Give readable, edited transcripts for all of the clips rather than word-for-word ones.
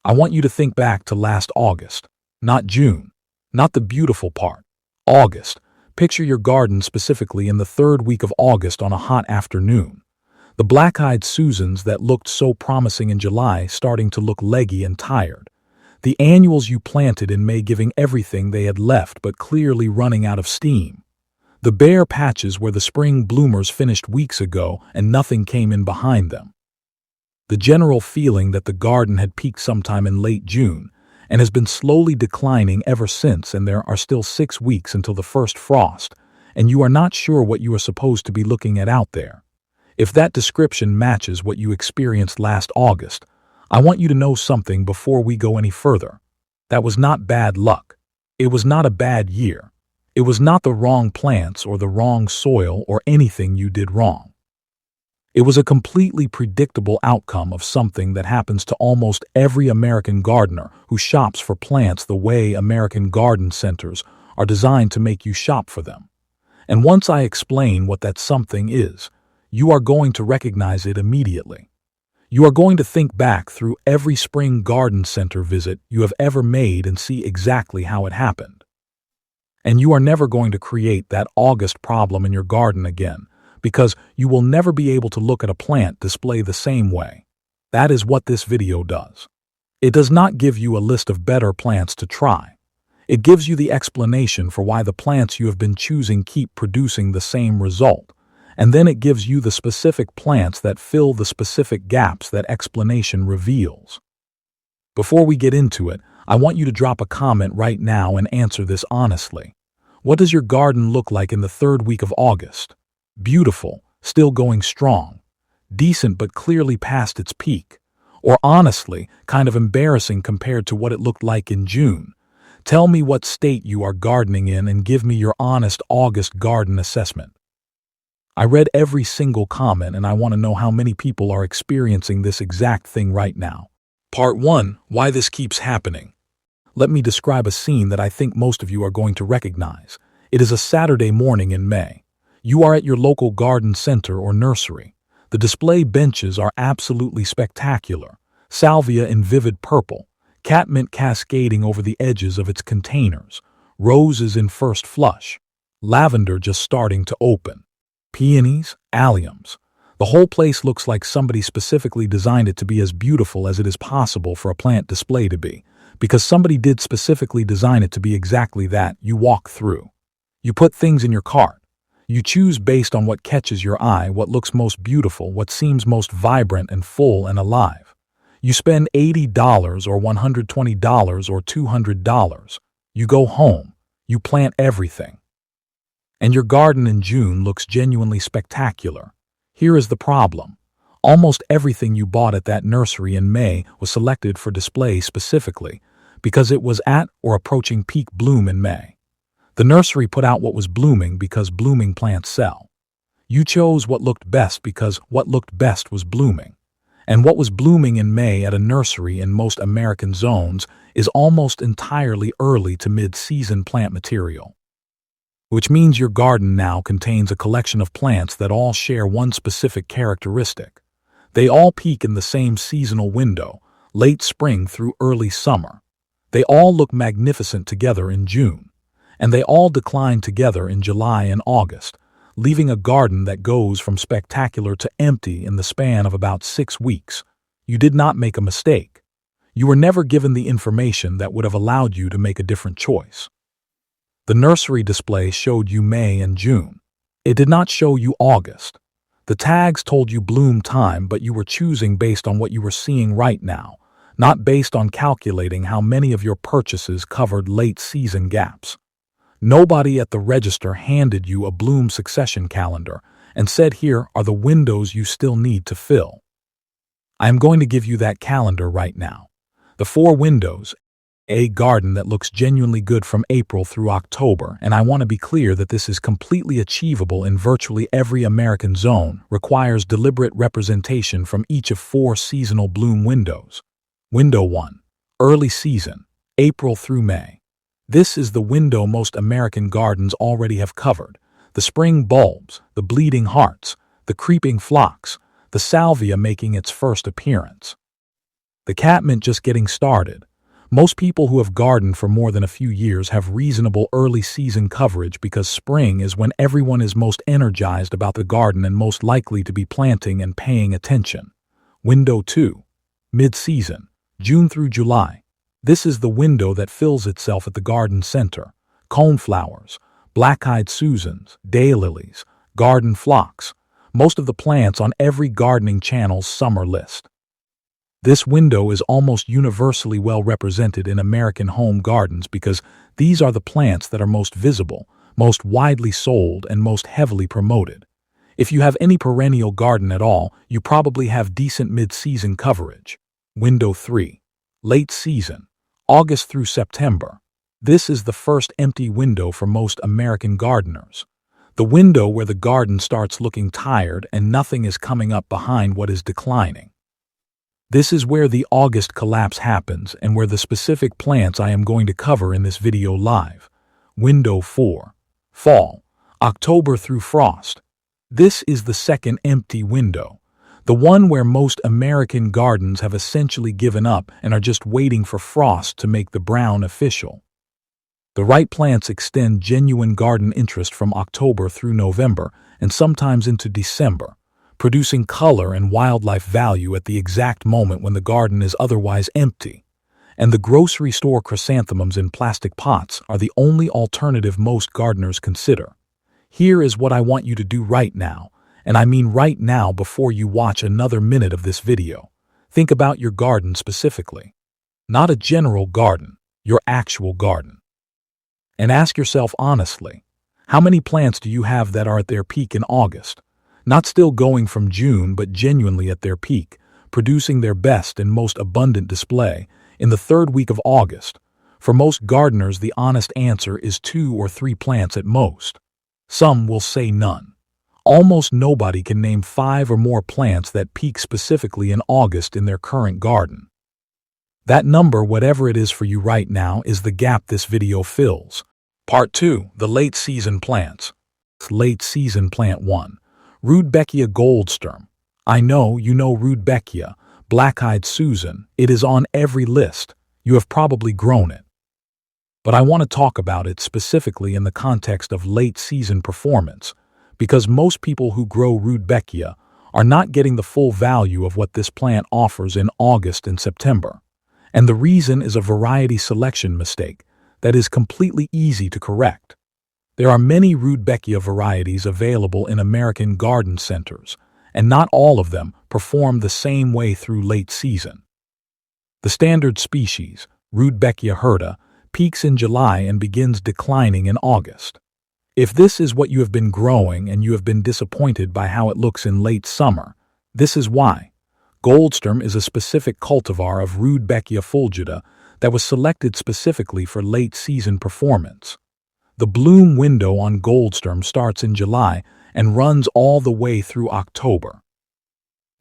I want you to think back to last August, not June, not the beautiful part. August. Picture your garden specifically in the third week of August on a hot afternoon. The black-eyed Susans that looked so promising in July starting to look leggy and tired. The annuals you planted in May giving everything they had left but clearly running out of steam. The bare patches where the spring bloomers finished weeks ago and nothing came in behind them. The general feeling that the garden had peaked sometime in late June and has been slowly declining ever since, and there are still 6 weeks until the first frost, and you are not sure what you are supposed to be looking at out there. If that description matches what you experienced last August, I want you to know something before we go any further. That was not bad luck. It was not a bad year. It was not the wrong plants or the wrong soil or anything you did wrong. It was a completely predictable outcome of something that happens to almost every American gardener who shops for plants the way American garden centers are designed to make you shop for them. And once I explain what that something is, you are going to recognize it immediately. You are going to think back through every spring garden center visit you have ever made and see exactly how it happened. And you are never going to create that August problem in your garden again, because you will never be able to look at a plant display the same way. That is what this video does. It does not give you a list of better plants to try. It gives you the explanation for why the plants you have been choosing keep producing the same result, and then it gives you the specific plants that fill the specific gaps that explanation reveals. Before we get into it, I want you to drop a comment right now and answer this honestly. What does your garden look like in the third week of August? Beautiful, still going strong, decent but clearly past its peak, or honestly, kind of embarrassing compared to what it looked like in June? Tell me what state you are gardening in and give me your honest August garden assessment. I read every single comment and I want to know how many people are experiencing this exact thing right now. Part 1. Why this keeps happening. Let me describe a scene that I think most of you are going to recognize. It is a Saturday morning in May. You are at your local garden center or nursery. The display benches are absolutely spectacular. Salvia in vivid purple, catmint cascading over the edges of its containers, roses in first flush, lavender just starting to open, peonies, alliums. The whole place looks like somebody specifically designed it to be as beautiful as it is possible for a plant display to be, because somebody did specifically design it to be exactly that. You walk through. You put things in your cart. You choose based on what catches your eye, what looks most beautiful, what seems most vibrant and full and alive. You spend $80 or $120 or $200. You go home. You plant everything. And your garden in June looks genuinely spectacular. Here is the problem. Almost everything you bought at that nursery in May was selected for display specifically because it was at or approaching peak bloom in May. The nursery put out what was blooming because blooming plants sell. You chose what looked best because what looked best was blooming. And what was blooming in May at a nursery in most American zones is almost entirely early to mid-season plant material. Which means your garden now contains a collection of plants that all share one specific characteristic. They all peak in the same seasonal window, late spring through early summer. They all look magnificent together in June. And they all decline together in July and August, leaving a garden that goes from spectacular to empty in the span of about 6 weeks. You did not make a mistake. You were never given the information that would have allowed you to make a different choice. The nursery display showed you May and June. It did not show you August. The tags told you bloom time, but you were choosing based on what you were seeing right now, not based on calculating how many of your purchases covered late season gaps. Nobody at the register handed you a bloom succession calendar and said here are the windows you still need to fill. I am going to give you that calendar right now. The 4 windows, a garden that looks genuinely good from April through October, and I want to be clear that this is completely achievable in virtually every American zone, requires deliberate representation from each of 4 seasonal bloom windows. Window 1, early season, April through May. This is the window most American gardens already have covered. The spring bulbs, the bleeding hearts, the creeping phlox, the salvia making its first appearance. The Catmint just getting started. Most people who have gardened for more than a few years have reasonable early season coverage because spring is when everyone is most energized about the garden and most likely to be planting and paying attention. Window 2. Mid-season, June through July. This is the window that fills itself at the garden center. Coneflowers, black-eyed Susans, daylilies, garden phlox, most of the plants on every gardening channel's summer list. This window is almost universally well represented in American home gardens because these are the plants that are most visible, most widely sold, and most heavily promoted. If you have any perennial garden at all, you probably have decent mid-season coverage. Window 3. Late season, August through September. This is the first empty window for most American gardeners. The window where the garden starts looking tired and nothing is coming up behind what is declining. This is where the August collapse happens and where the specific plants I am going to cover in this video live. Window 4. Fall, October through frost. This is the second empty window, the one where most American gardens have essentially given up and are just waiting for frost to make the brown official. The right plants extend genuine garden interest from October through November and sometimes into December, producing color and wildlife value at the exact moment when the garden is otherwise empty. And the grocery store chrysanthemums in plastic pots are the only alternative most gardeners consider. Here is what I want you to do right now, and I mean right now before you watch another minute of this video. Think about your garden specifically. Not a general garden, your actual garden. And ask yourself honestly, how many plants do you have that are at their peak in August? Not still going from June, but genuinely at their peak, producing their best and most abundant display in the third week of August. For most gardeners, the honest answer is 2 or 3 plants at most. Some will say none. Almost nobody can name 5 or more plants that peak specifically in August in their current garden. That number, whatever it is for you right now, is the gap this video fills. Part 2. The Late Season Plants. Late Season Plant 1. Rudbeckia Goldsturm. I know you know Rudbeckia, black-eyed Susan. It is on every list. You have probably grown it. But I want to talk about it specifically in the context of late-season performance, because most people who grow Rudbeckia are not getting the full value of what this plant offers in August and September. And the reason is a variety selection mistake that is completely easy to correct. There are many Rudbeckia varieties available in American garden centers, and not all of them perform the same way through late season. The standard species, Rudbeckia hirta, peaks in July and begins declining in August. If this is what you have been growing and you have been disappointed by how it looks in late summer, this is why. Goldsturm is a specific cultivar of Rudbeckia fulgida that was selected specifically for late season performance. The bloom window on Goldsturm starts in July and runs all the way through October.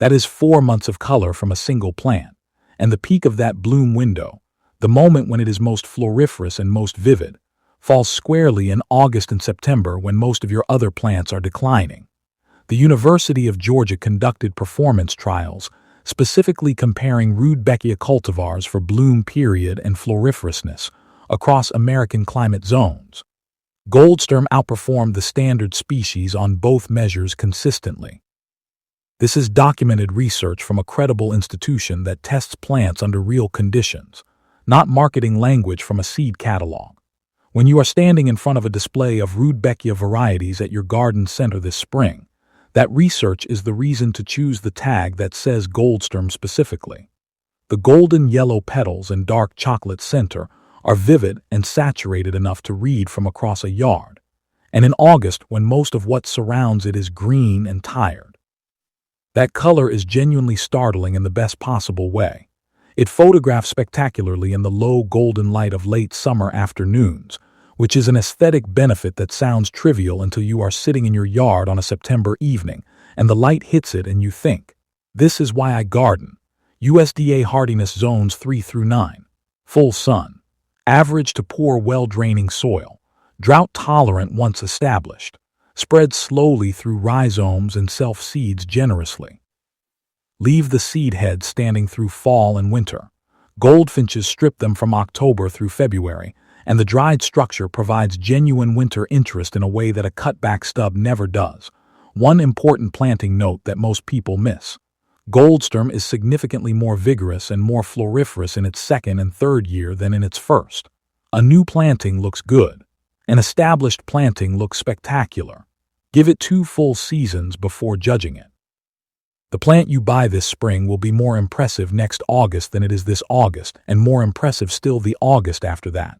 That is 4 months of color from a single plant, and the peak of that bloom window, the moment when it is most floriferous and most vivid, falls squarely in August and September when most of your other plants are declining. The University of Georgia conducted performance trials specifically comparing Rudbeckia cultivars for bloom period and floriferousness across American climate zones. Goldsturm outperformed the standard species on both measures consistently. This is documented research from a credible institution that tests plants under real conditions, not marketing language from a seed catalog. When you are standing in front of a display of Rudbeckia varieties at your garden center this spring, that research is the reason to choose the tag that says Goldsturm specifically. The golden yellow petals and dark chocolate center are vivid and saturated enough to read from across a yard, and in August when most of what surrounds it is green and tired. That color is genuinely startling in the best possible way. It photographs spectacularly in the low golden light of late summer afternoons, which is an aesthetic benefit that sounds trivial until you are sitting in your yard on a September evening and the light hits it and you think, this is why I garden. USDA hardiness zones 3 through 9. Full sun. Average to poor well-draining soil. Drought-tolerant once established. Spreads slowly through rhizomes and self-seeds generously. Leave the seed heads standing through fall and winter. Goldfinches strip them from October through February, and the dried structure provides genuine winter interest in a way that a cutback stub never does. One important planting note that most people miss. Goldsturm is significantly more vigorous and more floriferous in its second and third year than in its first. A new planting looks good. An established planting looks spectacular. Give it 2 full seasons before judging it. The plant you buy this spring will be more impressive next August than it is this August, and more impressive still the August after that.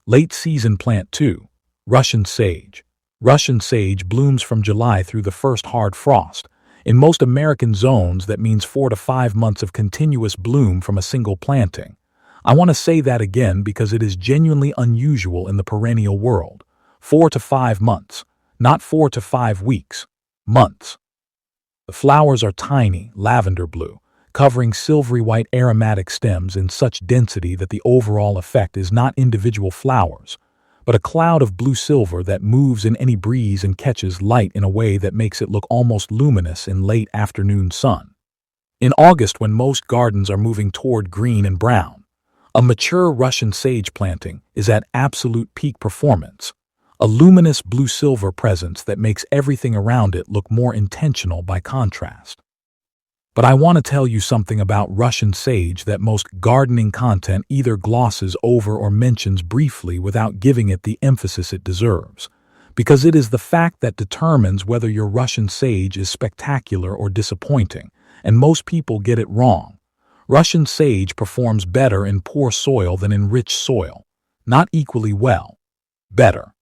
Late season plant 2. Russian sage. Russian sage blooms from July through the first hard frost. In most American zones, that means 4 to 5 months of continuous bloom from a single planting. I want to say that again because it is genuinely unusual in the perennial world. 4 to 5 months, not 4 to 5 weeks. Months. The flowers are tiny, lavender blue, covering silvery white aromatic stems in such density that the overall effect is not individual flowers, but a cloud of blue-silver that moves in any breeze and catches light in a way that makes it look almost luminous in late afternoon sun. In August, when most gardens are moving toward green and brown, a mature Russian sage planting is at absolute peak performance. A luminous blue-silver presence that makes everything around it look more intentional by contrast. But I want to tell you something about Russian sage that most gardening content either glosses over or mentions briefly without giving it the emphasis it deserves, because it is the fact that determines whether your Russian sage is spectacular or disappointing, and most people get it wrong. Russian sage performs better in poor soil than in rich soil. Not equally well. Better.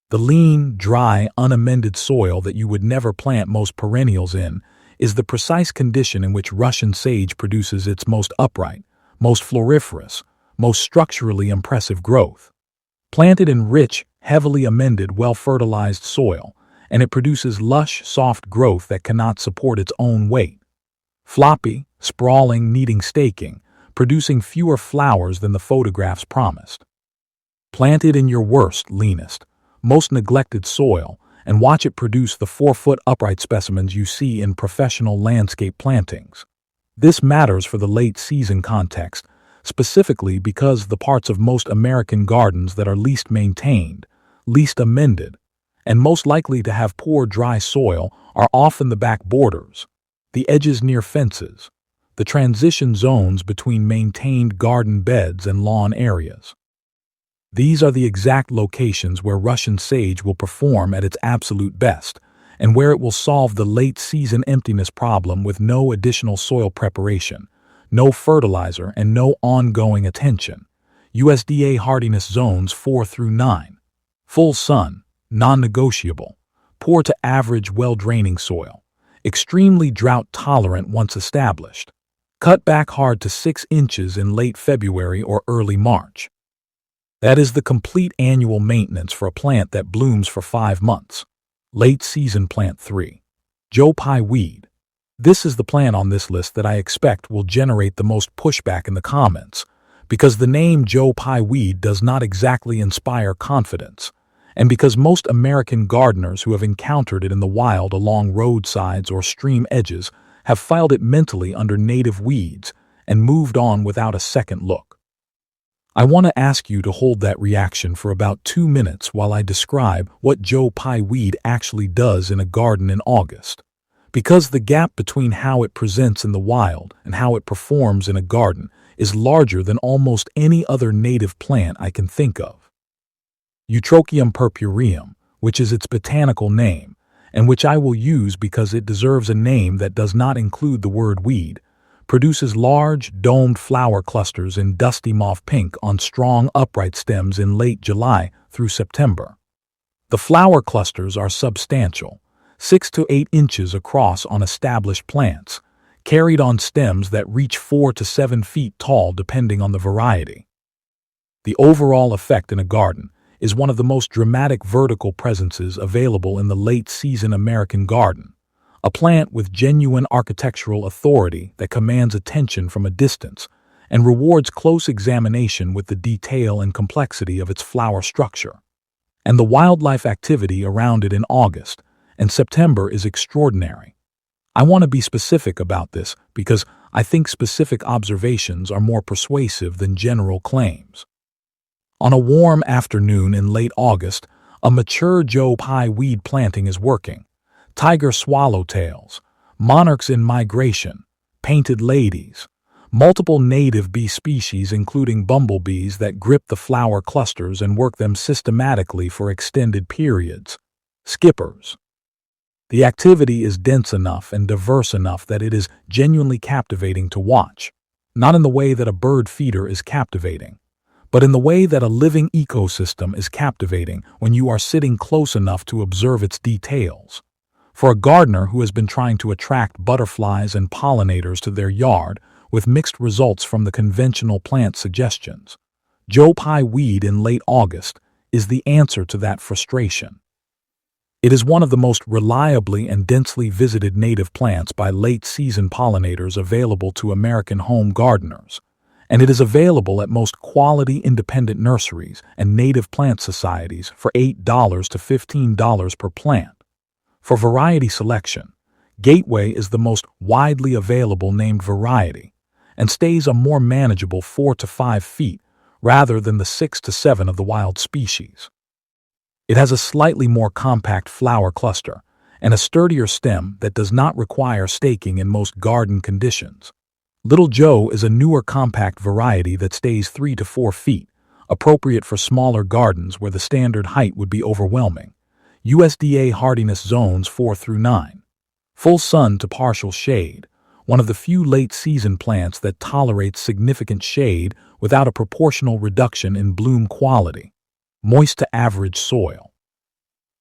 The lean, dry, unamended soil that you would never plant most perennials in is the precise condition in which Russian sage produces its most upright, most floriferous, most structurally impressive growth. Planted in rich, heavily amended, well-fertilized soil, and it produces lush, soft growth that cannot support its own weight. Floppy, sprawling, needing staking, producing fewer flowers than the photographs promised. Planted in your worst, leanest, most neglected soil, and watch it produce the 4-foot upright specimens you see in professional landscape plantings. This matters for the late season context, specifically because the parts of most American gardens that are least maintained, least amended, and most likely to have poor dry soil are often the back borders, the edges near fences, the transition zones between maintained garden beds and lawn areas. These are the exact locations where Russian sage will perform at its absolute best, and where it will solve the late-season emptiness problem with no additional soil preparation, no fertilizer, and no ongoing attention. USDA hardiness zones 4 through 9. Full sun, non-negotiable. Poor to average well-draining soil. Extremely drought-tolerant once established. Cut back hard to 6 inches in late February or early March. That is the complete annual maintenance for a plant that blooms for 5 months. Late season plant 3. Joe Pye Weed. This is the plant on this list that I expect will generate the most pushback in the comments, because the name Joe Pye Weed does not exactly inspire confidence, and because most American gardeners who have encountered it in the wild along roadsides or stream edges have filed it mentally under native weeds and moved on without a second look. I want to ask you to hold that reaction for about 2 minutes while I describe what Joe Pye Weed actually does in a garden in August. Because the gap between how it presents in the wild and how it performs in a garden is larger than almost any other native plant I can think of. Eutrochium purpureum, which is its botanical name, and which I will use because it deserves a name that does not include the word weed, produces large, domed flower clusters in dusty mauve pink on strong, upright stems in late July through September. The flower clusters are substantial, 6 to 8 inches across on established plants, carried on stems that reach 4 to 7 feet tall depending on the variety. The overall effect in a garden is one of the most dramatic vertical presences available in the late-season American garden. A plant with genuine architectural authority that commands attention from a distance and rewards close examination with the detail and complexity of its flower structure. And the wildlife activity around it in August and September is extraordinary. I want to be specific about this because I think specific observations are more persuasive than general claims. On a warm afternoon in late August, a mature Joe Pye weed planting is working. Tiger swallowtails, monarchs in migration, painted ladies, multiple native bee species including bumblebees that grip the flower clusters and work them systematically for extended periods, skippers. The activity is dense enough and diverse enough that it is genuinely captivating to watch, not in the way that a bird feeder is captivating, but in the way that a living ecosystem is captivating when you are sitting close enough to observe its details. For a gardener who has been trying to attract butterflies and pollinators to their yard with mixed results from the conventional plant suggestions, Joe Pye Weed in late August is the answer to that frustration. It is one of the most reliably and densely visited native plants by late-season pollinators available to American home gardeners, and it is available at most quality independent nurseries and native plant societies for $8 to $15 per plant. For variety selection, Gateway is the most widely available named variety and stays a more manageable 4 to 5 feet rather than the 6 to 7 of the wild species. It has a slightly more compact flower cluster and a sturdier stem that does not require staking in most garden conditions. Little Joe is a newer compact variety that stays 3 to 4 feet, appropriate for smaller gardens where the standard height would be overwhelming. USDA hardiness zones 4 through 9. Full sun to partial shade, one of the few late-season plants that tolerates significant shade without a proportional reduction in bloom quality. Moist to average soil.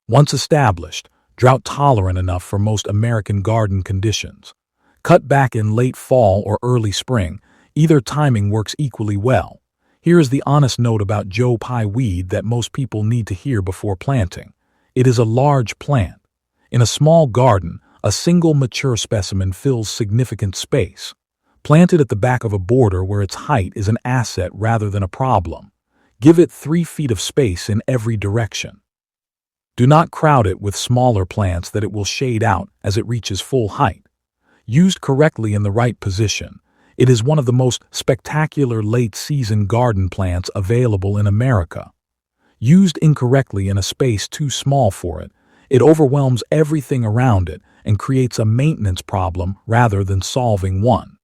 Once established, drought-tolerant enough for most American garden conditions. Cut back in late fall or early spring, either timing works equally well. Here is the honest note about Joe Pye Weed that most people need to hear before planting. It is a large plant. In a small garden, a single mature specimen fills significant space. Planted at the back of a border where its height is an asset rather than a problem. Give it 3 feet of space in every direction. Do not crowd it with smaller plants that it will shade out as it reaches full height. Used correctly in the right position, it is one of the most spectacular late-season garden plants available in America. Used incorrectly in a space too small for it, it overwhelms everything around it and creates a maintenance problem rather than solving one.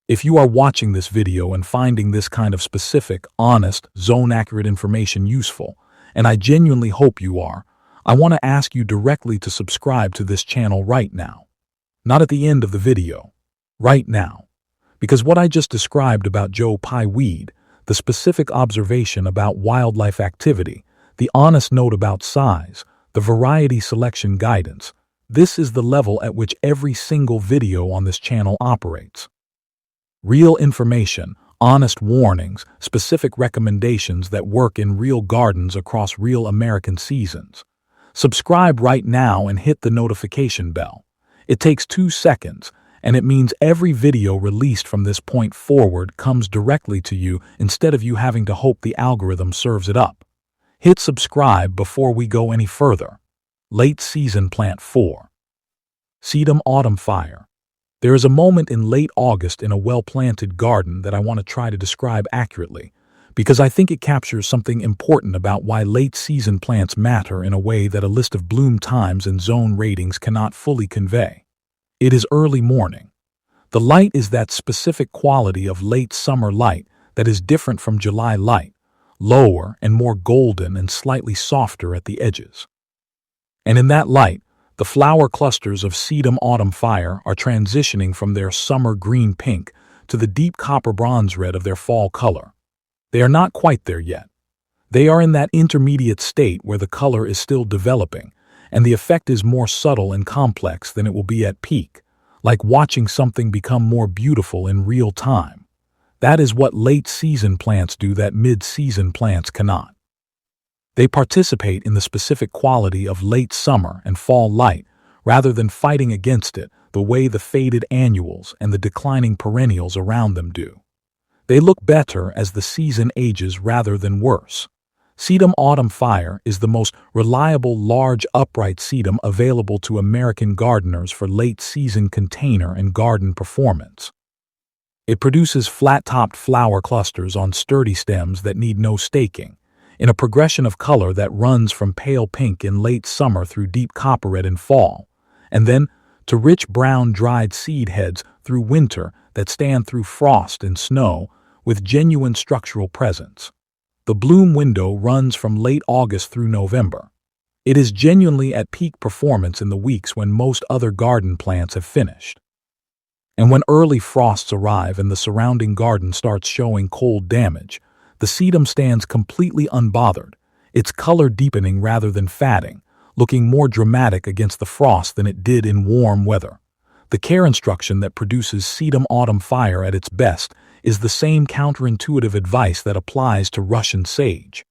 If you are watching this video and finding this kind of specific, honest, zone-accurate information useful, and I genuinely hope you are, I want to ask you directly to subscribe to this channel right now. Not at the end of the video. Right now. Because what I just described about Joe Pye Weed, the specific observation about wildlife activity, the honest note about size, the variety selection guidance, this is the level at which every single video on this channel operates. Real information, honest warnings, specific recommendations that work in real gardens across real American seasons. Subscribe right now and hit the notification bell. It takes 2 seconds, and it means every video released from this point forward comes directly to you instead of you having to hope the algorithm serves it up. Hit subscribe before we go any further. Late Season Plant 4. Sedum Autumn Fire. There is a moment in late August in a well-planted garden that I want to try to describe accurately, because I think it captures something important about why late-season plants matter in a way that a list of bloom times and zone ratings cannot fully convey. It is early morning. The light is that specific quality of late summer light that is different from July light, lower and more golden and slightly softer at the edges. And in that light, the flower clusters of Sedum Autumn Fire are transitioning from their summer green-pink to the deep copper bronze red of their fall color. They are not quite there yet. They are in that intermediate state where the color is still developing, and the effect is more subtle and complex than it will be at peak, like watching something become more beautiful in real time. That is what late-season plants do that mid-season plants cannot. They participate in the specific quality of late summer and fall light rather than fighting against it the way the faded annuals and the declining perennials around them do. They look better as the season ages rather than worse. Sedum Autumn Fire is the most reliable large upright sedum available to American gardeners for late-season container and garden performance. It produces flat-topped flower clusters on sturdy stems that need no staking, in a progression of color that runs from pale pink in late summer through deep copper red in fall, and then to rich brown dried seed heads through winter that stand through frost and snow with genuine structural presence. The bloom window runs from late August through November. It is genuinely at peak performance in the weeks when most other garden plants have finished. And when early frosts arrive and the surrounding garden starts showing cold damage, the sedum stands completely unbothered, its color deepening rather than fading, looking more dramatic against the frost than it did in warm weather. The care instruction that produces Sedum Autumn Fire at its best is the same counterintuitive advice that applies to Russian sage.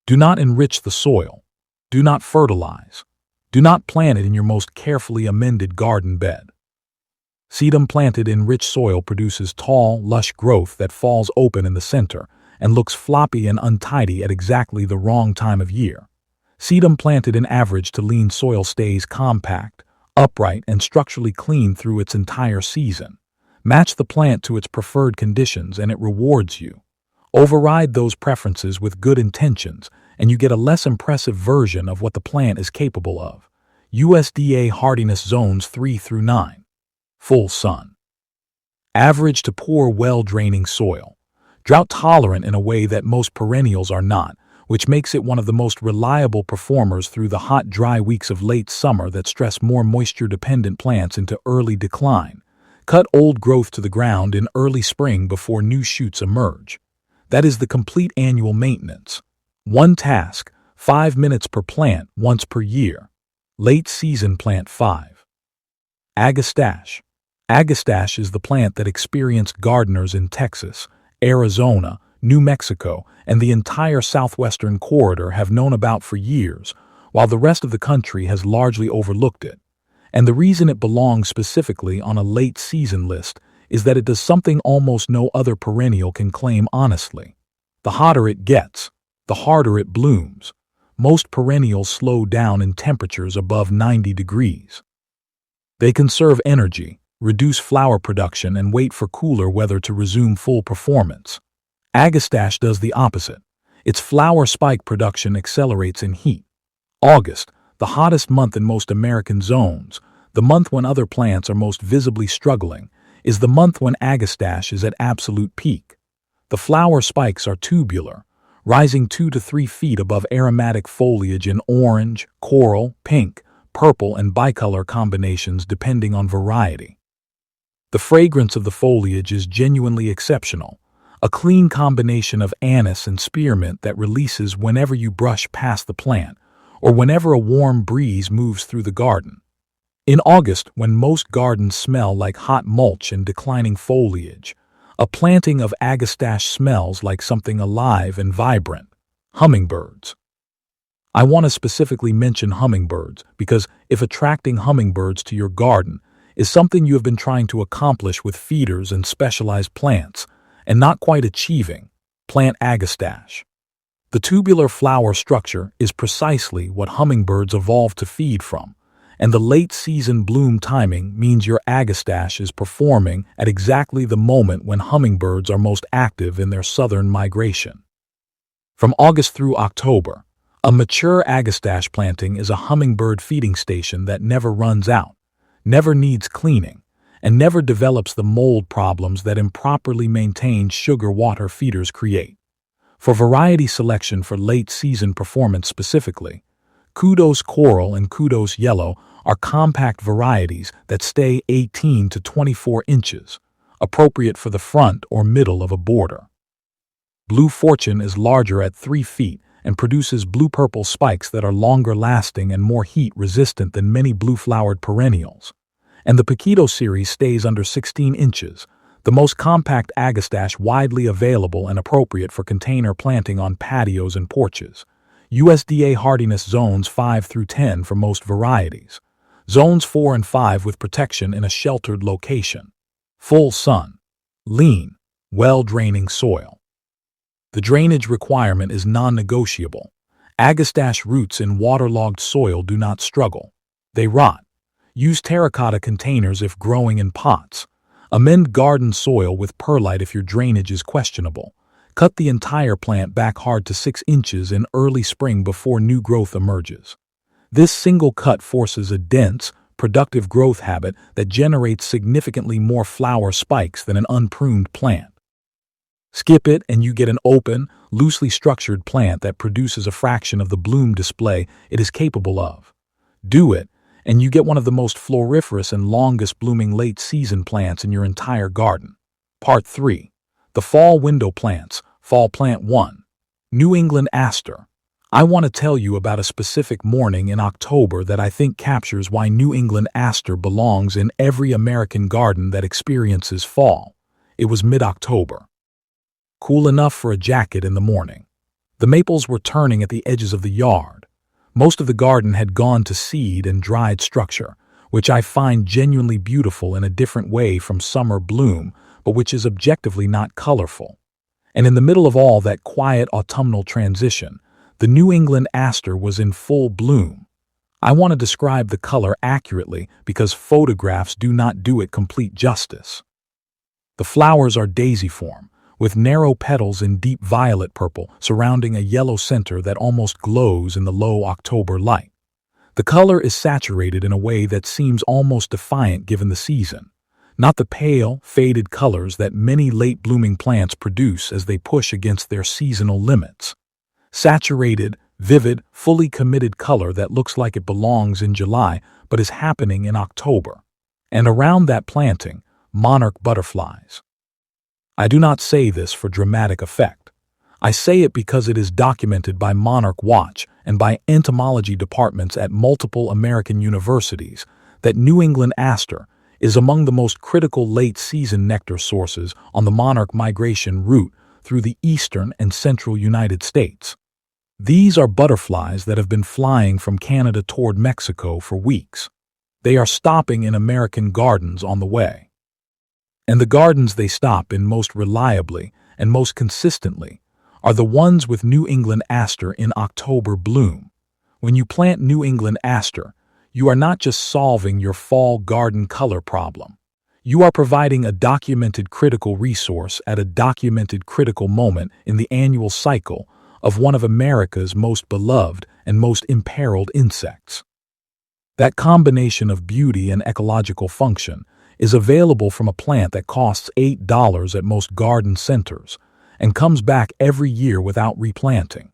Do not enrich the soil. Do not fertilize. Do not plant it in your most carefully amended garden bed. Sedum planted in rich soil produces tall, lush growth that falls open in the center and looks floppy and untidy at exactly the wrong time of year. Sedum planted in average to lean soil stays compact, upright, and structurally clean through its entire season. Match the plant to its preferred conditions and it rewards you. Override those preferences with good intentions and you get a less impressive version of what the plant is capable of. USDA hardiness zones 3 through 9. Full sun. Average to poor well-draining soil. Drought tolerant in a way that most perennials are not, which makes it one of the most reliable performers through the hot, dry weeks of late summer that stress more moisture-dependent plants into early decline. Cut old growth to the ground in early spring before new shoots emerge. That is the complete annual maintenance. One task, 5 minutes per plant once per year. Late season plant 5. Agastache. Agastache is the plant that experienced gardeners in Texas, Arizona, New Mexico, and the entire southwestern corridor have known about for years, while the rest of the country has largely overlooked it. And the reason it belongs specifically on a late season list is that it does something almost no other perennial can claim honestly. The hotter it gets, the harder it blooms. Most perennials slow down in temperatures above 90 degrees. They conserve energy, reduce flower production, and wait for cooler weather to resume full performance. Agastache does the opposite. Its flower spike production accelerates in heat. August, the hottest month in most American zones, the month when other plants are most visibly struggling, is the month when Agastache is at absolute peak. The flower spikes are tubular, rising 2 to 3 feet above aromatic foliage in orange, coral, pink, purple, and bicolor combinations depending on variety. The fragrance of the foliage is genuinely exceptional, a clean combination of anise and spearmint that releases whenever you brush past the plant, or whenever a warm breeze moves through the garden. In August, when most gardens smell like hot mulch and declining foliage, a planting of Agastache smells like something alive and vibrant. Hummingbirds. I want to specifically mention hummingbirds because if attracting hummingbirds to your garden is something you have been trying to accomplish with feeders and specialized plants, and not quite achieving, plant Agastache. The tubular flower structure is precisely what hummingbirds evolved to feed from, and the late-season bloom timing means your Agastache is performing at exactly the moment when hummingbirds are most active in their southern migration. From August through October, a mature Agastache planting is a hummingbird feeding station that never runs out, never needs cleaning, and never develops the mold problems that improperly maintained sugar water feeders create. For variety selection for late-season performance specifically, Kudos Coral and Kudos Yellow are compact varieties that stay 18 to 24 inches, appropriate for the front or middle of a border. Blue Fortune is larger at 3 feet and produces blue-purple spikes that are longer-lasting and more heat-resistant than many blue-flowered perennials. And the Paquito series stays under 16 inches, the most compact Agastache widely available and appropriate for container planting on patios and porches. USDA hardiness zones 5 through 10 for most varieties. Zones 4 and 5 with protection in a sheltered location. Full sun. Lean, well-draining soil. The drainage requirement is non-negotiable. Agastache roots in waterlogged soil do not struggle. They rot. Use terracotta containers if growing in pots. Amend garden soil with perlite if your drainage is questionable. Cut the entire plant back hard to 6 inches in early spring before new growth emerges. This single cut forces a dense, productive growth habit that generates significantly more flower spikes than an unpruned plant. Skip it and you get an open, loosely structured plant that produces a fraction of the bloom display it is capable of. Do it, and you get one of the most floriferous and longest blooming late-season plants in your entire garden. Part 3. The Fall Window Plants, Fall Plant 1. New England Aster. I want to tell you about a specific morning in October that I think captures why New England Aster belongs in every American garden that experiences fall. It was mid-October. Cool enough for a jacket in the morning. The maples were turning at the edges of the yard. Most of the garden had gone to seed and dried structure, which I find genuinely beautiful in a different way from summer bloom, but which is objectively not colorful. And in the middle of all that quiet autumnal transition, the New England aster was in full bloom. I want to describe the color accurately because photographs do not do it complete justice. The flowers are daisy-form, with narrow petals in deep violet purple surrounding a yellow center that almost glows in the low October light. The color is saturated in a way that seems almost defiant given the season, not the pale, faded colors that many late-blooming plants produce as they push against their seasonal limits. Saturated, vivid, fully committed color that looks like it belongs in July but is happening in October. And around that planting, monarch butterflies. I do not say this for dramatic effect. I say it because it is documented by Monarch Watch and by entomology departments at multiple American universities that New England aster is among the most critical late-season nectar sources on the monarch migration route through the eastern and central United States. These are butterflies that have been flying from Canada toward Mexico for weeks. They are stopping in American gardens on the way. And the gardens they stop in most reliably and most consistently are the ones with New England aster in October bloom. When you plant New England aster, you are not just solving your fall garden color problem. You are providing a documented critical resource at a documented critical moment in the annual cycle of one of America's most beloved and most imperiled insects. That combination of beauty and ecological function is available from a plant that costs $8 at most garden centers and comes back every year without replanting.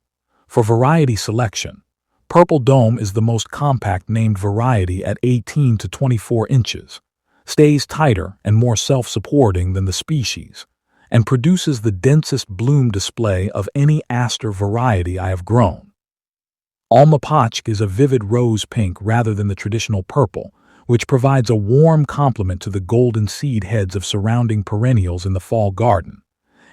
For variety selection, Purple Dome is the most compact named variety at 18 to 24 inches, stays tighter and more self-supporting than the species, and produces the densest bloom display of any aster variety I have grown. Alma Pachk is a vivid rose pink rather than the traditional purple, which provides a warm complement to the golden seed heads of surrounding perennials in the fall garden.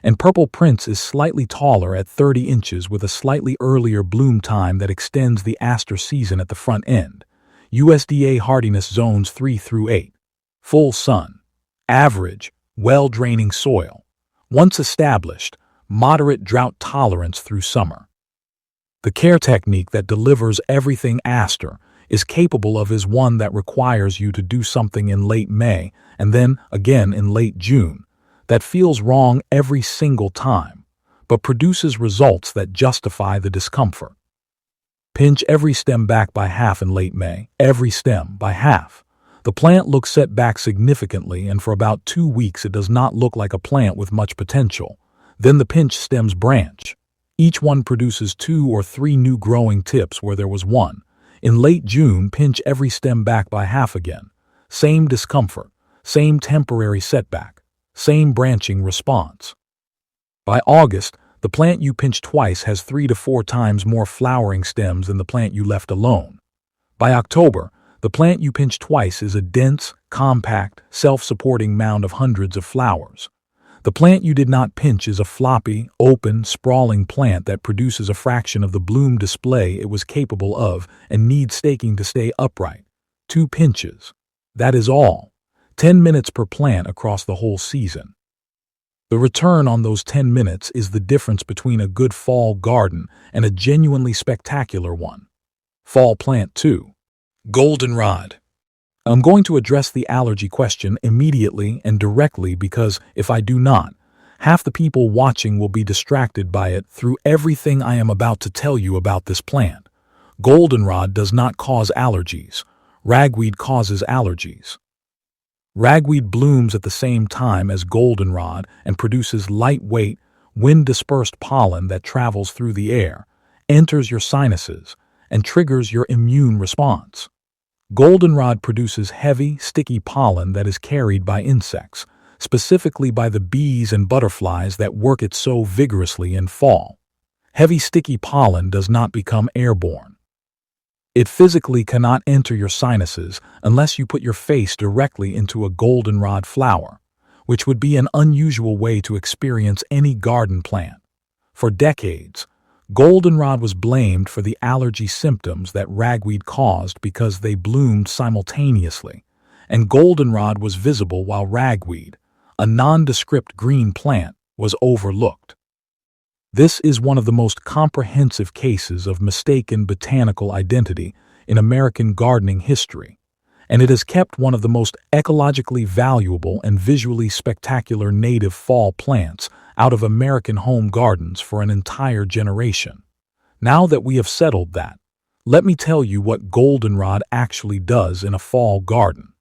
And Purple Prince is slightly taller at 30 inches with a slightly earlier bloom time that extends the aster season at the front end. USDA hardiness zones 3 through 8. Full sun. Average, well-draining soil. Once established, moderate drought tolerance through summer. The care technique that delivers everything aster is capable of is one that requires you to do something in late May and then again in late June that feels wrong every single time, but produces results that justify the discomfort. Pinch every stem back by half in late May, every stem by half. The plant looks set back significantly, and for about 2 weeks it does not look like a plant with much potential. Then the pinched stems branch. Each one produces 2 or 3 new growing tips where there was one. In late June, pinch every stem back by half again. Same discomfort, same temporary setback, same branching response. By August, the plant you pinched twice has 3 to 4 times more flowering stems than the plant you left alone. By October, the plant you pinched twice is a dense, compact, self-supporting mound of hundreds of flowers. The plant you did not pinch is a floppy, open, sprawling plant that produces a fraction of the bloom display it was capable of and needs staking to stay upright. 2 pinches. That is all. 10 minutes per plant across the whole season. The return on those 10 minutes is the difference between a good fall garden and a genuinely spectacular one. Fall plant 2. Goldenrod. I'm going to address the allergy question immediately and directly because if I do not, half the people watching will be distracted by it through everything I am about to tell you about this plant. Goldenrod does not cause allergies. Ragweed causes allergies. Ragweed blooms at the same time as goldenrod and produces lightweight, wind-dispersed pollen that travels through the air, enters your sinuses, and triggers your immune response. Goldenrod produces heavy, sticky pollen that is carried by insects, specifically by the bees and butterflies that work it so vigorously in fall. Heavy, sticky pollen does not become airborne. It physically cannot enter your sinuses unless you put your face directly into a goldenrod flower, which would be an unusual way to experience any garden plant. For decades, goldenrod was blamed for the allergy symptoms that ragweed caused because they bloomed simultaneously, and goldenrod was visible while ragweed, a nondescript green plant, was overlooked. This is one of the most comprehensive cases of mistaken botanical identity in American gardening history, and it has kept one of the most ecologically valuable and visually spectacular native fall plants out of American home gardens for an entire generation. Now that we have settled that, let me tell you what goldenrod actually does in a fall garden.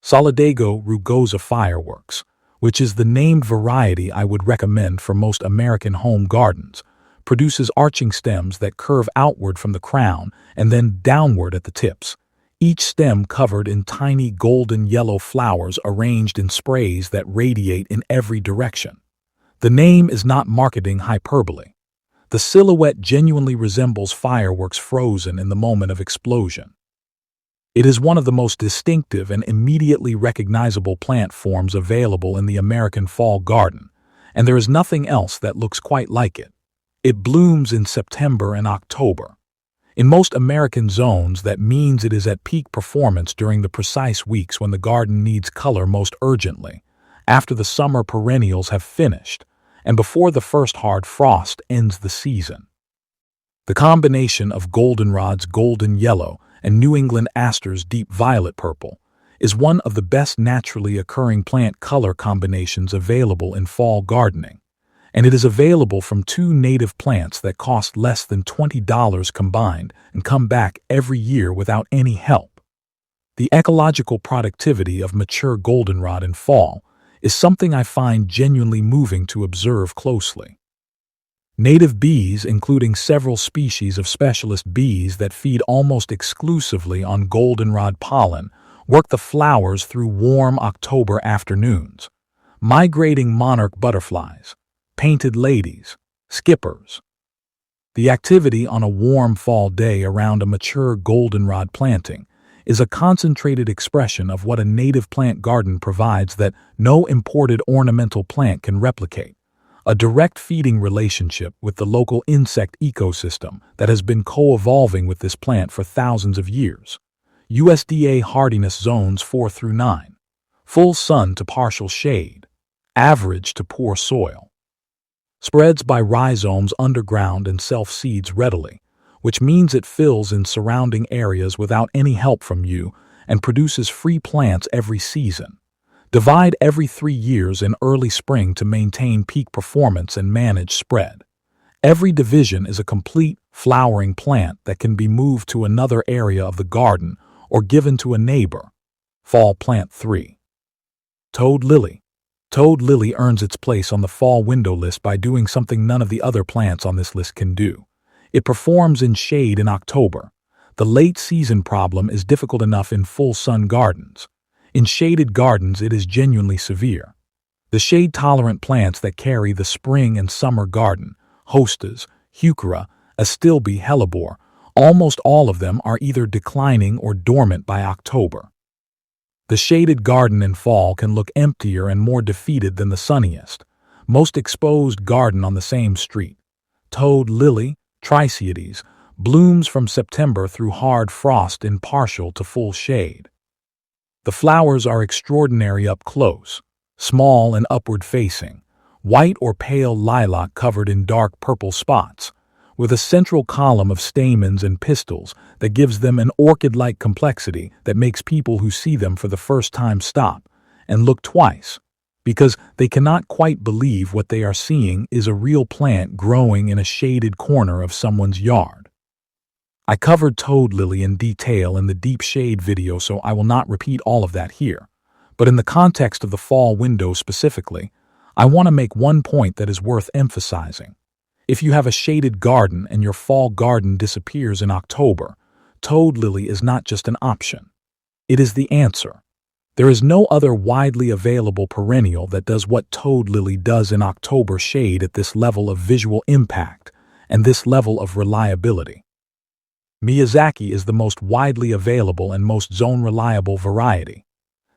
Solidago rugosa fireworks, which is the named variety I would recommend for most American home gardens, produces arching stems that curve outward from the crown and then downward at the tips, each stem covered in tiny golden yellow flowers arranged in sprays that radiate in every direction. The name is not marketing hyperbole. The silhouette genuinely resembles fireworks frozen in the moment of explosion. It is one of the most distinctive and immediately recognizable plant forms available in the American fall garden, and there is nothing else that looks quite like it. It blooms in September and October. In most American zones, that means it is at peak performance during the precise weeks when the garden needs color most urgently, after the summer perennials have finished, and before the first hard frost ends the season. The combination of goldenrod's golden yellow and New England aster's deep violet purple is one of the best naturally occurring plant color combinations available in fall gardening, and it is available from 2 native plants that cost less than $20 combined and come back every year without any help. The ecological productivity of mature goldenrod in fall is something I find genuinely moving to observe closely. Native bees, including several species of specialist bees that feed almost exclusively on goldenrod pollen, work the flowers through warm October afternoons. Migrating monarch butterflies, painted ladies, skippers. The activity on a warm fall day around a mature goldenrod planting is a concentrated expression of what a native plant garden provides that no imported ornamental plant can replicate. A direct feeding relationship with the local insect ecosystem that has been co-evolving with this plant for thousands of years. USDA hardiness zones 4 through 9. Full sun to partial shade. Average to poor soil. Spreads by rhizomes underground and self-seeds readily, which means it fills in surrounding areas without any help from you and produces free plants every season. Divide every 3 years in early spring to maintain peak performance and manage spread. Every division is a complete, flowering plant that can be moved to another area of the garden or given to a neighbor. Fall plant 3. Toad lily. Toad lily earns its place on the fall window list by doing something none of the other plants on this list can do. It performs in shade in October. The late season problem is difficult enough in full sun gardens. In shaded gardens, it is genuinely severe. The shade-tolerant plants that carry the spring and summer garden, hostas, heuchera, astilbe, hellebore, almost all of them are either declining or dormant by October. The shaded garden in fall can look emptier and more defeated than the sunniest, most exposed garden on the same street. Toad lily, Tricetes, blooms from September through hard frost in partial to full shade. The flowers are extraordinary up close, small and upward facing, white or pale lilac covered in dark purple spots, with a central column of stamens and pistils that gives them an orchid-like complexity that makes people who see them for the first time stop and look twice, because they cannot quite believe what they are seeing is a real plant growing in a shaded corner of someone's yard. I covered toad lily in detail in the deep shade video, so I will not repeat all of that here. But in the context of the fall window specifically, I want to make one point that is worth emphasizing. If you have a shaded garden and your fall garden disappears in October, toad lily is not just an option. It is the answer. There is no other widely available perennial that does what toad lily does in October shade at this level of visual impact and this level of reliability. Miyazaki is the most widely available and most zone-reliable variety.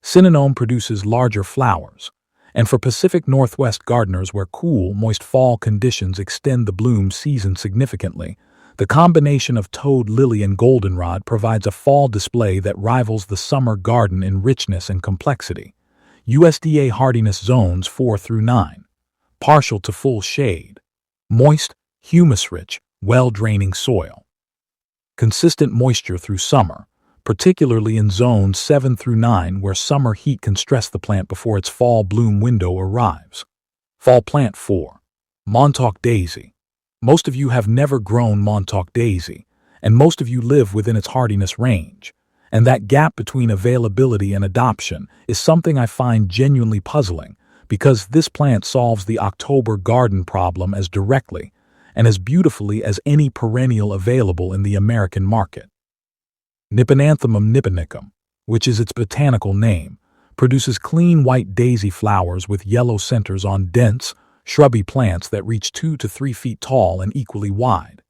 Cinnamon produces larger flowers, and for Pacific Northwest gardeners where cool, moist fall conditions extend the bloom season significantly, the combination of toad lily and goldenrod provides a fall display that rivals the summer garden in richness and complexity. USDA hardiness zones 4 through 9. Partial to full shade. Moist, humus-rich, well-draining soil. Consistent moisture through summer, particularly in zones 7 through 9 where summer heat can stress the plant before its fall bloom window arrives. Fall plant 4. Montauk daisy. Most of you have never grown Montauk daisy, and most of you live within its hardiness range. And that gap between availability and adoption is something I find genuinely puzzling, because this plant solves the October garden problem as directly and as beautifully as any perennial available in the American market. Nipponanthemum nipponicum, which is its botanical name, produces clean white daisy flowers with yellow centers on dense, shrubby plants that reach 2 to 3 feet tall and equally wide.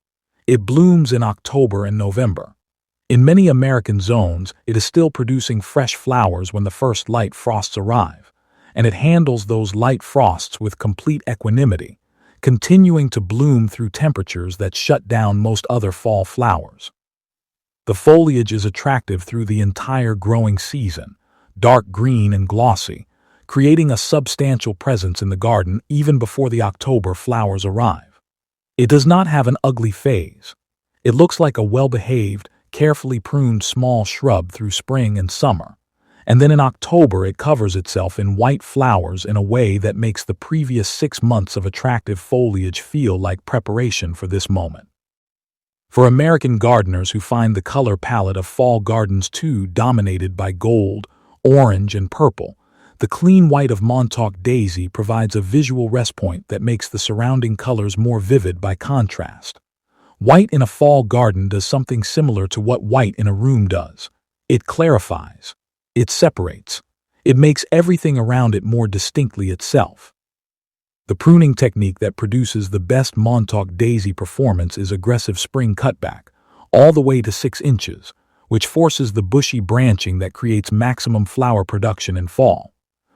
It blooms in October and November. In many American zones, it is still producing fresh flowers when the first light frosts arrive, and it handles those light frosts with complete equanimity, continuing to bloom through temperatures that shut down most other fall flowers. The foliage is attractive through the entire growing season, dark green and glossy, creating a substantial presence in the garden even before the October flowers arrive. It does not have an ugly phase. It looks like a well-behaved, carefully pruned small shrub through spring and summer, and then in October it covers itself in white flowers in a way that makes the previous 6 months of attractive foliage feel like preparation for this moment. For American gardeners who find the color palette of fall gardens too dominated by gold, orange, and purple, the clean white of Montauk daisy provides a visual rest point that makes the surrounding colors more vivid by contrast. White in a fall garden does something similar to what white in a room does. It clarifies. It separates. It makes everything around it more distinctly itself. The pruning technique that produces the best Montauk daisy performance is aggressive spring cutback, all the way to 6 inches, which forces the bushy branching that creates maximum flower production in fall.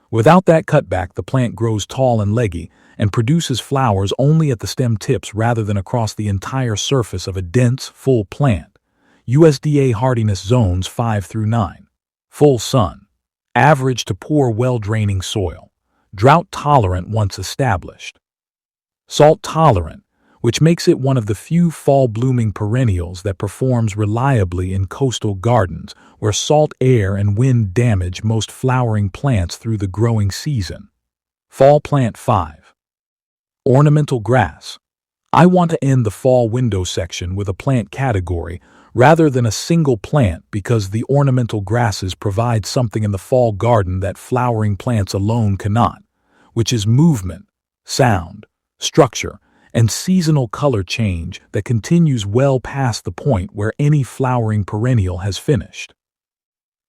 Without that cutback, the plant grows tall and leggy and produces flowers only at the stem tips rather than across the entire surface of a dense, full plant. USDA hardiness zones 5 through 9. Full sun. Average to poor well-draining soil. Drought-tolerant once established. Salt-tolerant, which makes it one of the few fall-blooming perennials that performs reliably in coastal gardens where salt air and wind damage most flowering plants through the growing season. Fall plant 5. Ornamental grass. I want to end the fall window section with a plant category rather than a single plant because the ornamental grasses provide something in the fall garden that flowering plants alone cannot, which is movement, sound, structure, and seasonal color change that continues well past the point where any flowering perennial has finished.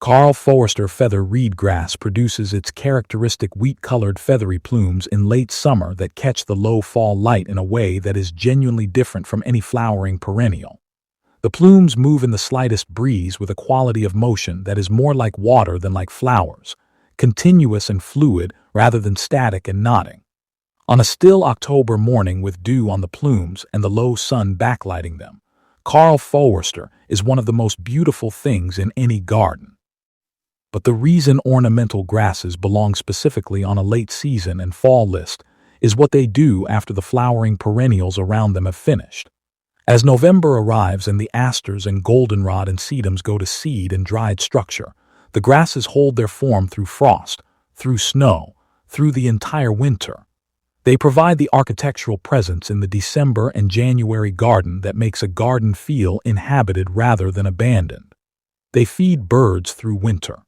Carl Forster feather reed grass produces its characteristic wheat-colored feathery plumes in late summer that catch the low fall light in a way that is genuinely different from any flowering perennial. The plumes move in the slightest breeze with a quality of motion that is more like water than like flowers, continuous and fluid rather than static and nodding. On a still October morning with dew on the plumes and the low sun backlighting them, Carl Forster is one of the most beautiful things in any garden. But the reason ornamental grasses belong specifically on a late season and fall list is what they do after the flowering perennials around them have finished. As November arrives and the asters and goldenrod and sedums go to seed and dried structure, the grasses hold their form through frost, through snow, through the entire winter. They provide the architectural presence in the December and January garden that makes a garden feel inhabited rather than abandoned. They feed birds through winter.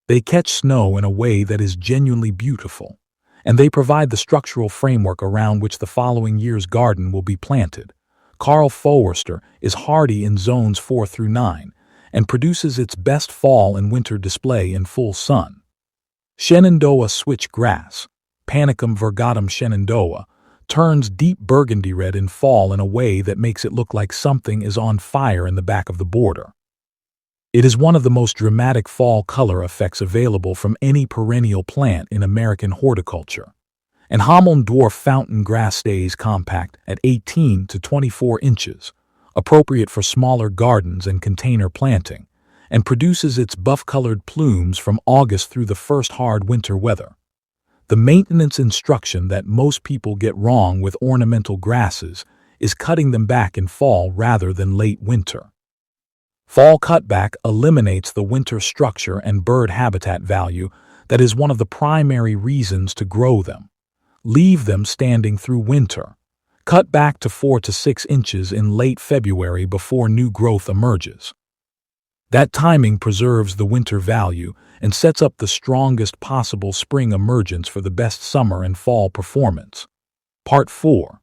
They catch snow in a way that is genuinely beautiful, and they provide the structural framework around which the following year's garden will be planted. Carl Forster is hardy in zones 4 through 9 and produces its best fall and winter display in full sun. Shenandoah switch grass, Panicum virgatum shenandoah, turns deep burgundy red in fall in a way that makes it look like something is on fire in the back of the border. It is one of the most dramatic fall color effects available from any perennial plant in American horticulture. And Hameln dwarf fountain grass stays compact at 18 to 24 inches, appropriate for smaller gardens and container planting, and produces its buff-colored plumes from August through the first hard winter weather. The maintenance instruction that most people get wrong with ornamental grasses is cutting them back in fall rather than late winter. Fall cutback eliminates the winter structure and bird habitat value that is one of the primary reasons to grow them. Leave them standing through winter. Cut back to 4 to 6 inches in late February before new growth emerges. That timing preserves the winter value and sets up the strongest possible spring emergence for the best summer and fall performance. Part 4.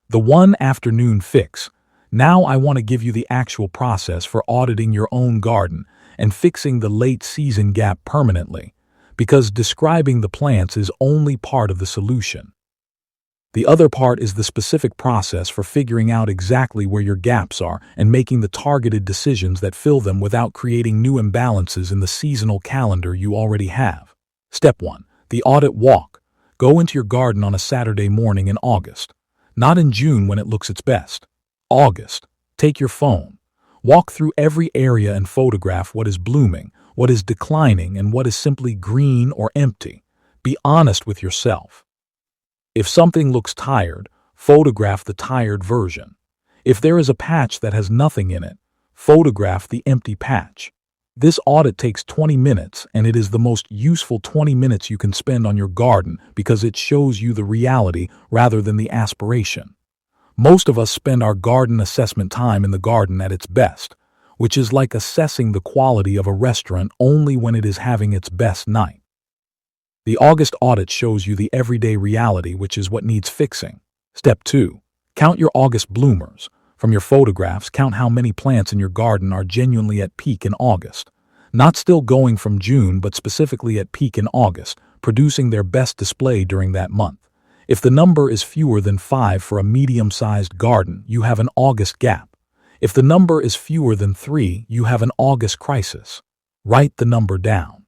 The one afternoon fix. Now I want to give you the actual process for auditing your own garden and fixing the late season gap permanently, because describing the plants is only part of the solution. The other part is the specific process for figuring out exactly where your gaps are and making the targeted decisions that fill them without creating new imbalances in the seasonal calendar you already have. Step 1. The audit walk. Go into your garden on a Saturday morning in August. Not in June when it looks its best. August. Take your phone. Walk through every area and photograph what is blooming, what is declining, and what is simply green or empty. Be honest with yourself. If something looks tired, photograph the tired version. If there is a patch that has nothing in it, photograph the empty patch. This audit takes 20 minutes, and it is the most useful 20 minutes you can spend on your garden because it shows you the reality rather than the aspiration. Most of us spend our garden assessment time in the garden at its best, which is like assessing the quality of a restaurant only when it is having its best night. The August audit shows you the everyday reality, which is what needs fixing. Step 2. Count your August bloomers. From your photographs, count how many plants in your garden are genuinely at peak in August. Not still going from June, but specifically at peak in August, producing their best display during that month. If the number is fewer than 5 for a medium-sized garden, you have an August gap. If the number is fewer than 3, you have an August crisis. Write the number down.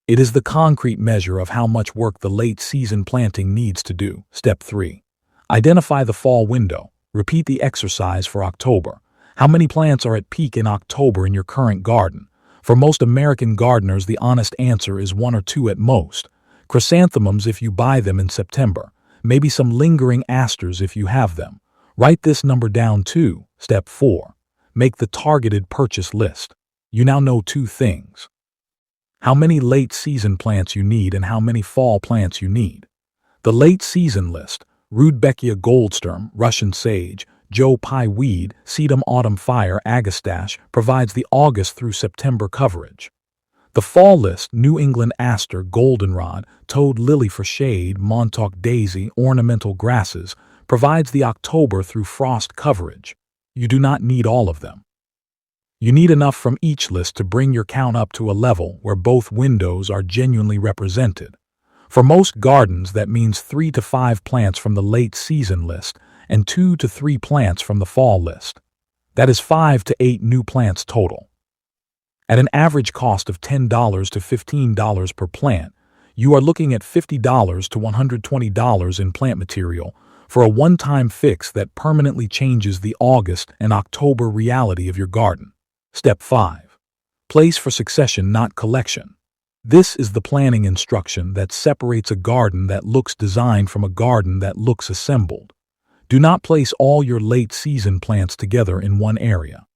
It is the concrete measure of how much work the late season planting needs to do. Step 3. Identify the fall window. Repeat the exercise for October. How many plants are at peak in October in your current garden? For most American gardeners, the honest answer is 1 or 2 at most. Chrysanthemums if you buy them in September. Maybe some lingering asters if you have them. Write this number down too. Step 4. Make the targeted purchase list. You now know 2 things: how many late season plants you need and how many fall plants you need. The late season list: Rudbeckia Goldsturm, Russian sage, Joe Pye Weed, Sedum Autumn Fire, Agastache, provides the August through September coverage. The fall list: New England aster, goldenrod, toad lily for shade, Montauk daisy, ornamental grasses, provides the October through frost coverage. You do not need all of them. You need enough from each list to bring your count up to a level where both windows are genuinely represented. For most gardens, that means 3 to 5 plants from the late season list and 2 to 3 plants from the fall list. That is 5 to 8 new plants total. At an average cost of $10 to $15 per plant, you are looking at $50 to $120 in plant material for a one-time fix that permanently changes the August and October reality of your garden. Step 5. Place for succession, not collection. This is the planning instruction that separates a garden that looks designed from a garden that looks assembled. Do not place all your late-season plants together in one area.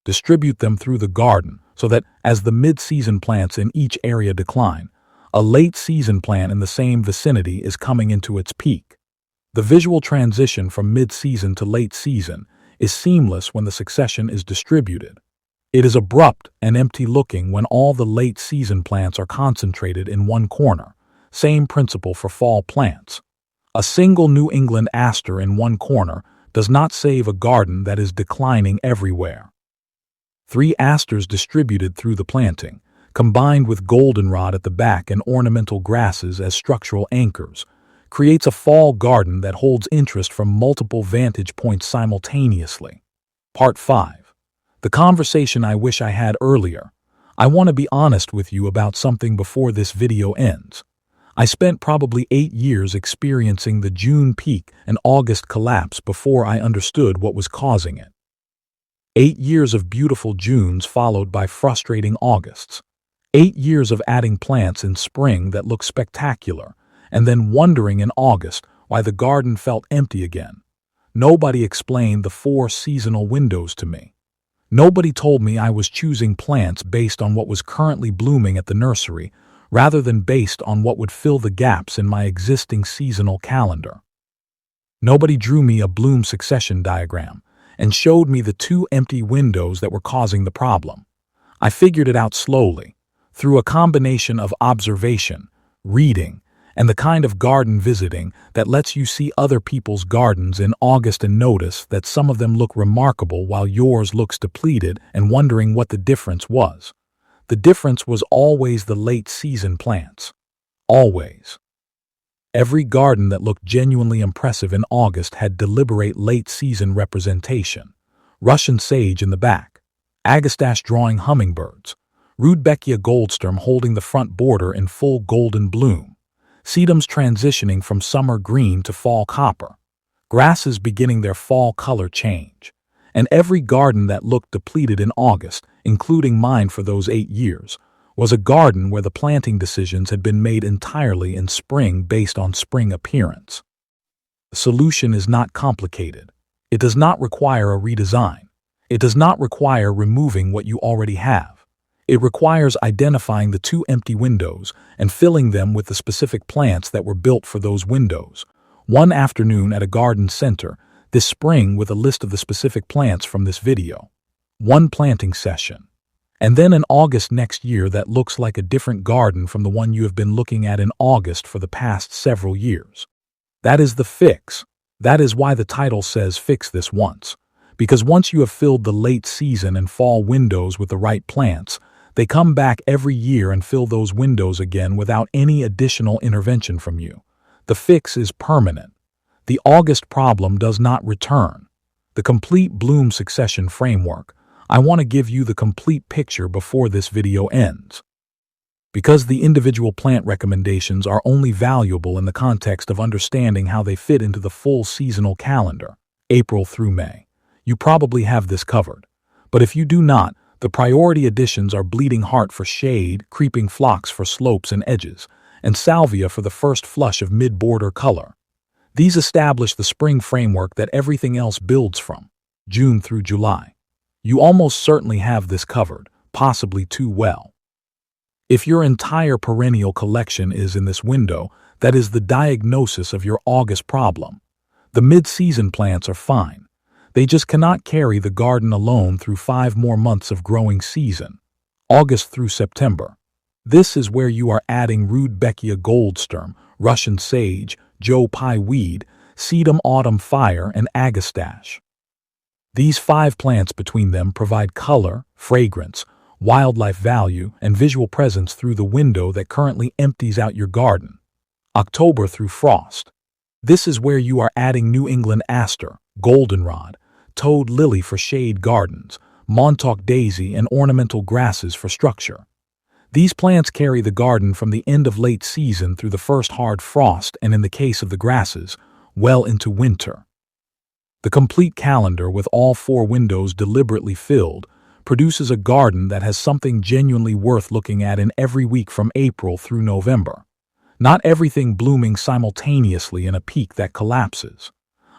Distribute them through the garden so that, as the mid-season plants in each area decline, a late-season plant in the same vicinity is coming into its peak. The visual transition from mid-season to late season is seamless when the succession is distributed. It is abrupt and empty-looking when all the late-season plants are concentrated in one corner. Same principle for fall plants. A single New England aster in one corner does not save a garden that is declining everywhere. 3 asters distributed through the planting, combined with goldenrod at the back and ornamental grasses as structural anchors, creates a fall garden that holds interest from multiple vantage points simultaneously. Part 5. The conversation I wish I had earlier. I want to be honest with you about something before this video ends. I spent probably 8 years experiencing the June peak and August collapse before I understood what was causing it. 8 years of beautiful Junes followed by frustrating Augusts. 8 years of adding plants in spring that looked spectacular, and then wondering in August why the garden felt empty again. Nobody explained the 4 seasonal windows to me. Nobody told me I was choosing plants based on what was currently blooming at the nursery, rather than based on what would fill the gaps in my existing seasonal calendar. Nobody drew me a bloom succession diagram and showed me the 2 empty windows that were causing the problem. I figured it out slowly, through a combination of observation, reading, and the kind of garden visiting that lets you see other people's gardens in August and notice that some of them look remarkable while yours looks depleted, and wondering what the difference was. The difference was always the late-season plants. Always. Every garden that looked genuinely impressive in August had deliberate late-season representation. Russian sage in the back, agastache drawing hummingbirds, Rudbeckia Goldsturm holding the front border in full golden bloom, sedums transitioning from summer green to fall copper, grasses beginning their fall color change. And every garden that looked depleted in August, including mine for those 8 years, was a garden where the planting decisions had been made entirely in spring based on spring appearance. The solution is not complicated. It does not require a redesign. It does not require removing what you already have. It requires identifying the 2 empty windows and filling them with the specific plants that were built for those windows. One afternoon at a garden center, this spring, with a list of the specific plants from this video. 1 planting session. And then in August next year that looks like a different garden from the one you have been looking at in August for the past several years. That is the fix. That is why the title says fix this once. Because once you have filled the late season and fall windows with the right plants, they come back every year and fill those windows again without any additional intervention from you. The fix is permanent. The August problem does not return. The complete bloom succession framework. I want to give you the complete picture before this video ends. Because the individual plant recommendations are only valuable in the context of understanding how they fit into the full seasonal calendar, April through May. You probably have this covered. But if you do not, the priority additions are bleeding heart for shade, creeping phlox for slopes and edges, and salvia for the first flush of mid-border color. These establish the spring framework that everything else builds from, June through July. You almost certainly have this covered, possibly too well. If your entire perennial collection is in this window, that is the diagnosis of your August problem. The mid-season plants are fine. They just cannot carry the garden alone through 5 more months of growing season, August through September. This is where you are adding Rudbeckia Goldsturm, Russian sage, Joe Pye Weed, Sedum Autumn Fire, and agastache. These 5 plants between them provide color, fragrance, wildlife value, and visual presence through the window that currently empties out your garden, October through frost. This is where you are adding New England aster, goldenrod, toad lily for shade gardens, Monarch daisy, and ornamental grasses for structure. These plants carry the garden from the end of late season through the first hard frost, and in the case of the grasses, well into winter. The complete calendar with all 4 windows deliberately filled produces a garden that has something genuinely worth looking at in every week from April through November. Not everything blooming simultaneously in a peak that collapses.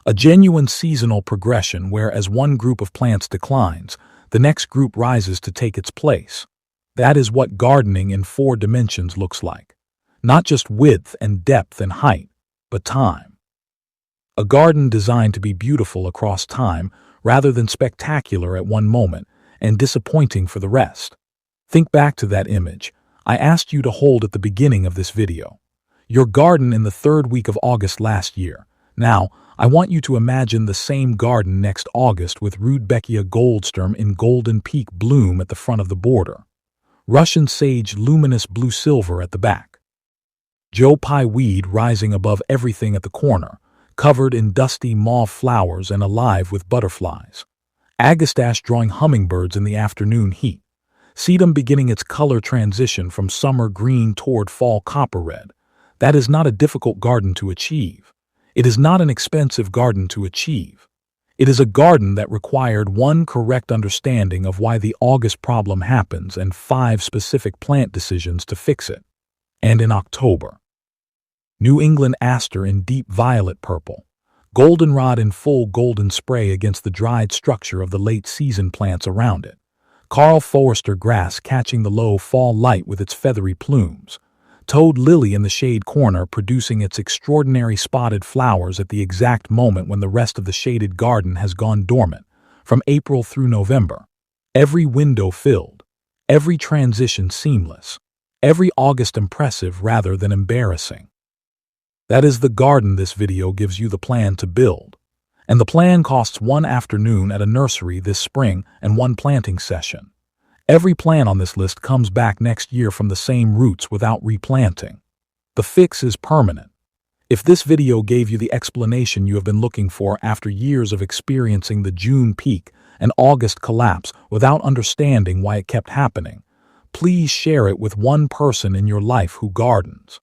A genuine seasonal progression where as one group of plants declines, the next group rises to take its place. That is what gardening in 4 dimensions looks like. Not just width and depth and height, but time. A garden designed to be beautiful across time rather than spectacular at one moment and disappointing for the rest. Think back to that image I asked you to hold at the beginning of this video. Your garden in the 3rd week of August last year. Now, I want you to imagine the same garden next August with Rudbeckia Goldsturm in golden peak bloom at the front of the border. Russian sage luminous blue-silver at the back. Joe Pye Weed rising above everything at the corner, covered in dusty mauve flowers and alive with butterflies. Agastache drawing hummingbirds in the afternoon heat. Sedum beginning its color transition from summer green toward fall copper red. That is not a difficult garden to achieve. It is not an expensive garden to achieve. It is a garden that required one correct understanding of why the August problem happens and 5 specific plant decisions to fix it. And in October, New England aster in deep violet purple, goldenrod in full golden spray against the dried structure of the late-season plants around it, Carl Forster grass catching the low fall light with its feathery plumes, toad lily in the shade corner producing its extraordinary spotted flowers at the exact moment when the rest of the shaded garden has gone dormant, from April through November. Every window filled, every transition seamless, every August impressive rather than embarrassing. That is the garden this video gives you the plan to build. And the plan costs 1 afternoon at a nursery this spring and 1 planting session. Every plant on this list comes back next year from the same roots without replanting. The fix is permanent. If this video gave you the explanation you have been looking for after years of experiencing the June peak and August collapse without understanding why it kept happening, please share it with one person in your life who gardens.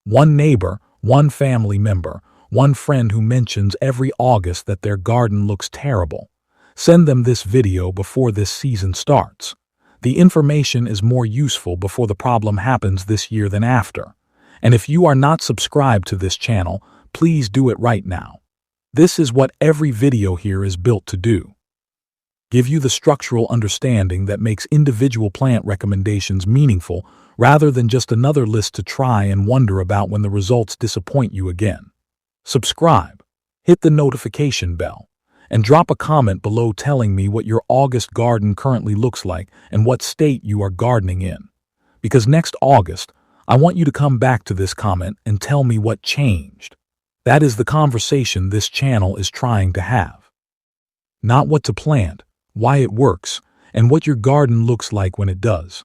One neighbor, one family member, one friend who mentions every August that their garden looks terrible. Send them this video before this season starts. The information is more useful before the problem happens this year than after. And if you are not subscribed to this channel, please do it right now. This is what every video here is built to do. Give you the structural understanding that makes individual plant recommendations meaningful rather than just another list to try and wonder about when the results disappoint you again. Subscribe, hit the notification bell, and drop a comment below telling me what your August garden currently looks like and what state you are gardening in. Because next August, I want you to come back to this comment and tell me what changed. That is the conversation this channel is trying to have. Not what to plant, why it works, and what your garden looks like when it does.